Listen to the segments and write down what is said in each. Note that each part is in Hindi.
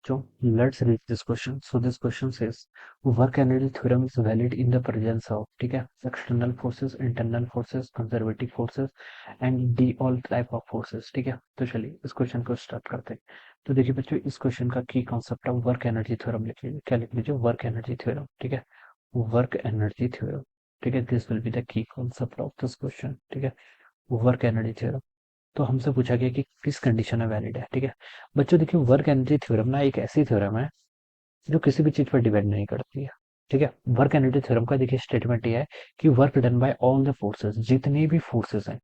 बच्चों, let's read this question. So this question says work energy theorem is valid in the presence of, ठीक है, external forces, internal forces, conservative forces and the all type of forces. ठीक है, तो चलिए इस क्वेश्चन को स्टार्ट करते हैं। तो देखिए बच्चों, इस क्वेश्चन का की कॉन्सेप्ट है वर्क एनर्जी थ्योरम। लिख लीजिए, क्या लिख लीजिए, वर्क एनर्जी थ्योरम। ठीक है, वर्क एनर्जी थ्योरम। ठीक है, this will be the key concept of this question. ठीक है, वर्क एनर्जी थ्योरम। तो हमसे पूछा गया कि किस कंडीशन में वैलिड है। ठीक है बच्चों, देखिए वर्क एनर्जी थ्योरम ना एक ऐसी थ्योरम है जो किसी भी चीज पर डिपेंड नहीं करती है। ठीक है, वर्क एनर्जी थ्योरम का देखिए स्टेटमेंट ये है कि work done by all the forces, जितने भी फोर्सेस हैं,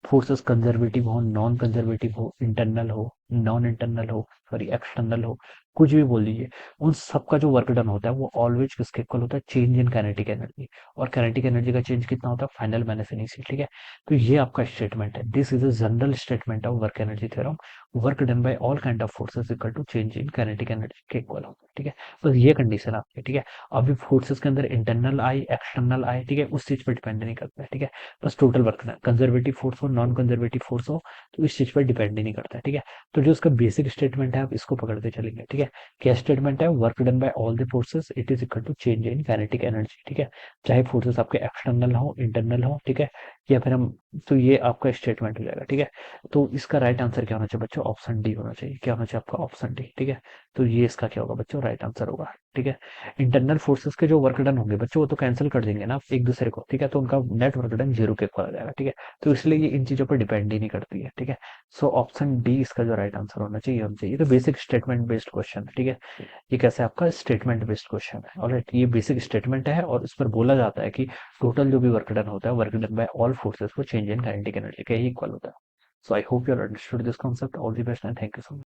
फोर्सेस कंजर्वेटिव हो, नॉन कंजर्वेटिव हो, इंटरनल हो, नॉन इंटरनल हो, सॉरी एक्सटर्नल हो, कुछ भी बोल लीजिए, उन सबका जो वर्क डन होता है वो ऑलवेज किसके इक्वल होता है, चेंज इन काइनेटिक एनर्जी। और काइनेटिक एनर्जी का चेंज कितना होता है, फाइनल माइनस इनिशियल। ठीक है, तो ये आपका स्टेटमेंट है। This is a general statement of work energy theorem. Work done by all kind of forces equal to change in kinetic energy के इक्वल होता है। ठीक है, बस ये कंडीशन आपकी है। ठीक है, अभी फोर्सेस के अंदर इंटरनल आई, एक्सटर्नल आई, ठीक है, उस चीज पर डिपेंड नहीं करता है। ठीक है, बस टोटल वर्क करना है, कंजर्वेटिव फोर्स हो, नॉन कंजर्वेटिव फोर्स हो, तो इस चीज पर डिपेंड ही नहीं करता है। ठीक है, तो जो उसका बेसिक स्टेटमेंट है आप इसको पकड़ते चलेंगे। ठीक है, क्या स्टेटमेंट है, work done by all the forces it is equal to change in kinetic energy. ठीक है, चाहे फोर्सेस आपके एक्सटर्नल हो, इंटरनल हो, ठीक है, या फिर हम, तो ये आपका स्टेटमेंट हो जाएगा। ठीक है, तो इसका राइट आंसर क्या होना चाहिए बच्चों, ऑप्शन डी होना चाहिए। क्या होना चाहिए आपका, ऑप्शन डी। ठीक है, तो ये इसका क्या होगा बच्चों, राइट आंसर होगा। ठीक है, इंटरनल फोर्सेस के जो वर्क डन होंगे बच्चों वो तो कैंसिल कर देंगे ना एक दूसरे को। ठीक है, तो उनका नेट वर्क डन जीरो के इक्वल आ जाएगा। ठीक है, तो इसलिए ये इन चीजों पर डिपेंड ही नहीं करती है। ठीक है, सो ऑप्शन डी इसका जो राइट आंसर होना चाहिए, होना चाहिए। ये तो बेसिक स्टेटमेंट बेस्ड क्वेश्चन है। ठीक है, ये कैसे आपका स्टेटमेंट बेस्ड क्वेश्चन है। ऑलराइट, ये बेसिक स्टेटमेंट है और इस पर बोला जाता है कि टोटल जो भी वर्क डन होता है, work done by all forces वो चेंज इन काइनेटिक एनर्जी के ही इक्वल होता है। So I hope you understood this concept. All the best and thank you so much.